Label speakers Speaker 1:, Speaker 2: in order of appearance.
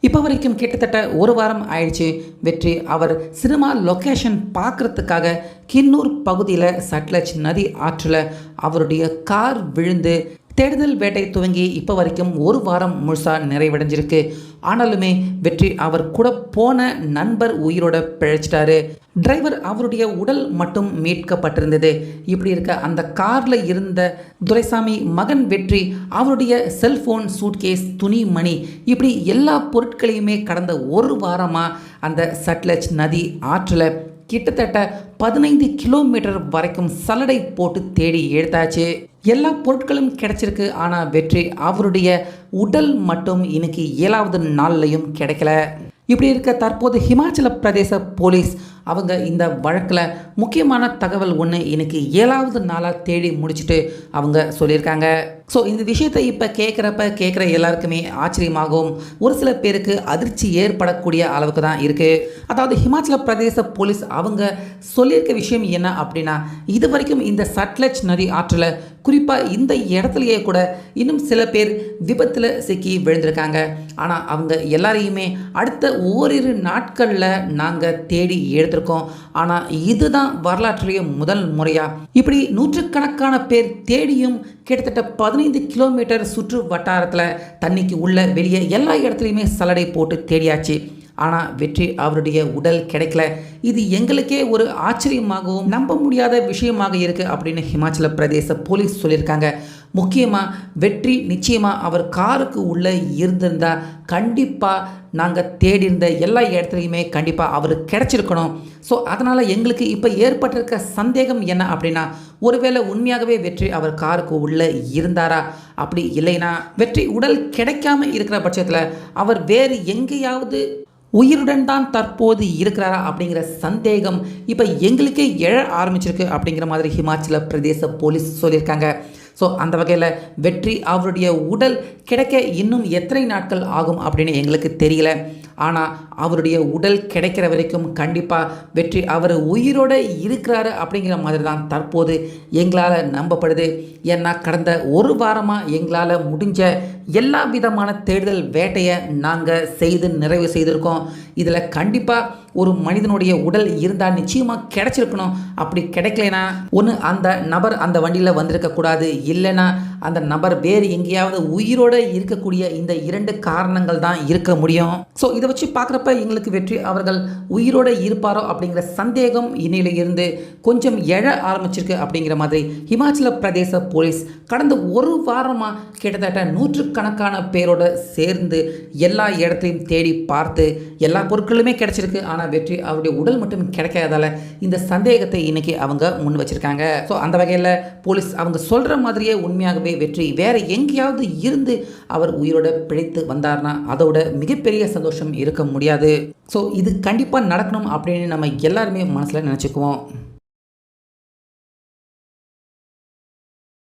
Speaker 1: இப்போ வரைக்கும் கிட்டத்தட்ட ஒரு வாரம் ஆயிடுச்சு வெற்றி அவர் சினிமா லொக்கேஷன் பார்க்குறதுக்காக கின்னூர் பகுதியில் சட்லஜ் நதி ஆற்றில் அவருடைய கார் விழுந்து தேடுதல் வேட்டை துவங்கி இப்போ வரைக்கும் ஒரு வாரம் முழுசாக நிறைவடைஞ்சிருக்கு. ஆனாலுமே வெற்றி அவர் கூட போன நண்பர் உயிரோட பிழைச்சிட்டாரு. டிரைவர் அவருடைய உடல் மட்டும் மீட்கப்பட்டிருந்தது. இப்படி இருக்க அந்த காரில் இருந்த துரைசாமி மகன் வெற்றி அவருடைய செல்ஃபோன், சூட்கேஸ், துணிமணி இப்படி எல்லா பொருட்களையுமே கடந்த ஒரு வாரமாக அந்த சட்லஜ் நதி ஆற்றில் கிட்டத்தட்ட 15 கிலோமீட்டர் வரைக்கும் சல்லடை போட்டு தேடி எடுத்தாச்சு. எல்லா பொருட்களும் கிடைச்சிருக்கு. ஆனால் வெற்றி அவருடைய உடல் மட்டும் இன்னைக்கு 7வது நாள்லையும் கிடைக்கல. இப்படி இருக்க தற்போது ஹிமாச்சல பிரதேச போலீஸ் அவங்க இந்த வழக்கில் முக்கியமான தகவல் ஒன்று இன்னைக்கு 7வது நாளாக தேடி முடிச்சுட்டு அவங்க சொல்லியிருக்காங்க. ஸோ இந்த விஷயத்தை இப்போ கேட்குற எல்லாருக்குமே ஆச்சரியமாகவும் ஒரு சில பேருக்கு அதிர்ச்சி ஏற்படக்கூடிய அளவுக்கு தான் இருக்குது. அதாவது ஹிமாச்சல பிரதேச போலீஸ் அவங்க சொல்லியிருக்க விஷயம் என்ன அப்படின்னா, இது வரைக்கும் இந்த சட்லஜ் நதி ஆற்றில் குறிப்பாக இந்த இடத்துலையே கூட இன்னும் சில பேர் விபத்தில் சிக்கி விழுந்திருக்காங்க. ஆனால் அவங்க எல்லாரையுமே அடுத்த ஓரிரு நாட்களில் நாங்கள் தேடி எடுத்திருக்கோம். ஆனால் இதுதான் வரலாற்றிலேயே முதல் முறையாக இப்படி நூற்றுக்கணக்கான பேர் தேடியும் கிட்டத்தட்ட 15 கிலோமீட்டர் சுற்று வட்டாரத்தில் தண்ணிக்கு உள்ள வெளியே எல்லா இடத்துலையுமே சல்லடை போட்டு தேடியாச்சு. ஆனால் வெற்றி அவருடைய உடல் கிடைக்கல. இது எங்களுக்கே ஒரு ஆச்சரியமாகவும் நம்ப முடியாத விஷயமாக இருக்குது அப்படின்னு ஹிமாச்சல பிரதேச போலீஸ் சொல்லியிருக்காங்க. முக்கியமாக வெற்றி நிச்சயமாக அவர் காருக்கு உள்ளே இருந்திருந்தால் கண்டிப்பாக நாங்கள் தேடி இருந்த எல்லா இடத்துலையுமே கண்டிப்பாக அவர் கிடச்சிருக்கணும். ஸோ அதனால் எங்களுக்கு இப்போ ஏற்பட்டிருக்க சந்தேகம் என்ன அப்படின்னா, ஒருவேளை உண்மையாகவே வெற்றி அவர் காருக்கு உள்ளே இருந்தாரா, அப்படி இல்லைன்னா வெற்றி உடல் கிடைக்காம இருக்கிற பட்சத்தில் அவர் வேறு எங்கேயாவது உயிருடன் தான் தற்போது இருக்கிறாரா அப்படிங்கிற சந்தேகம் இப்போ எங்களுக்கே எழ ஆரம்பிச்சிருக்கு அப்படிங்கிற மாதிரி ஹிமாச்சல பிரதேச போலீஸ் சொல்லியிருக்காங்க. ஸோ அந்த வகையில் வெற்றி அவருடைய உடல் கிடைக்க இன்னும் எத்தனை நாட்கள் ஆகும் அப்படின்னு எங்களுக்கு தெரியல. ஆனால் அவருடைய உடல் கிடைக்கிற வரைக்கும் கண்டிப்பாக வெற்றி அவர் உயிரோடு இருக்கிறாரு அப்படிங்கிற மாதிரி தான் தற்போது எங்களால் நம்பப்படுது. ஏன்னா கடந்த ஒரு வாரமாக எங்களால் முடிஞ்ச எல்லா விதமான தேடுதல் வேட்டையை நாங்கள் நிறைவு செய்திருக்கோம். இதில் கண்டிப்பாக ஒரு மனிதனுடைய உடல் இருந்தால் நிச்சயமாக கிடைச்சிருக்கணும். அப்படி கிடைக்கலனா ஒன்று அந்த நபர் அந்த வண்டியில் வந்திருக்கக்கூடாது, இல்லைன்னா அந்த நபர் வேறு எங்கேயாவது உயிரோடு இருக்கக்கூடிய இந்த 2 காரணங்கள் தான் இருக்க முடியும். ஸோ இதை வச்சு பார்க்குறப்ப எங்களுக்கு வெற்றி அவர்கள் உயிரோடு இருப்பாரோ அப்படிங்கிற சந்தேகம் இன்னையில இருந்து கொஞ்சம் எழ ஆரம்பிச்சிருக்கு அப்படிங்கிற மாதிரி ஹிமாச்சல பிரதேச போலீஸ் கடந்த ஒரு வாரமாக கிட்டத்தட்ட நூற்றுக்கணக்கான பேரோட சேர்ந்து எல்லா இடத்தையும் தேடி பார்த்து எல்லா பொருட்களுமே கிடைச்சிருக்கு. ஆனால் வெற்றி அவருடைய உடல் மட்டும் கிடைக்காததால் இந்த சந்தேகத்தை இன்னைக்கு அவங்க முன் வச்சிருக்காங்க. ஸோ அந்த வகையில் போலீஸ் அவங்க சொல்கிற மாதிரியே உண்மையாகவே வெற்றி வேற எங்கேயாவது இருந்து அவர் உயிரோட பிழைத்து வந்தார்னா அதோட மிகப்பெரிய சந்தோஷம் இருக்க முடியாது. ஸோ இது கண்டிப்பாக நடக்கணும் அப்படின்னு நம்ம எல்லாருமே மனசில் நினச்சிக்குவோம்.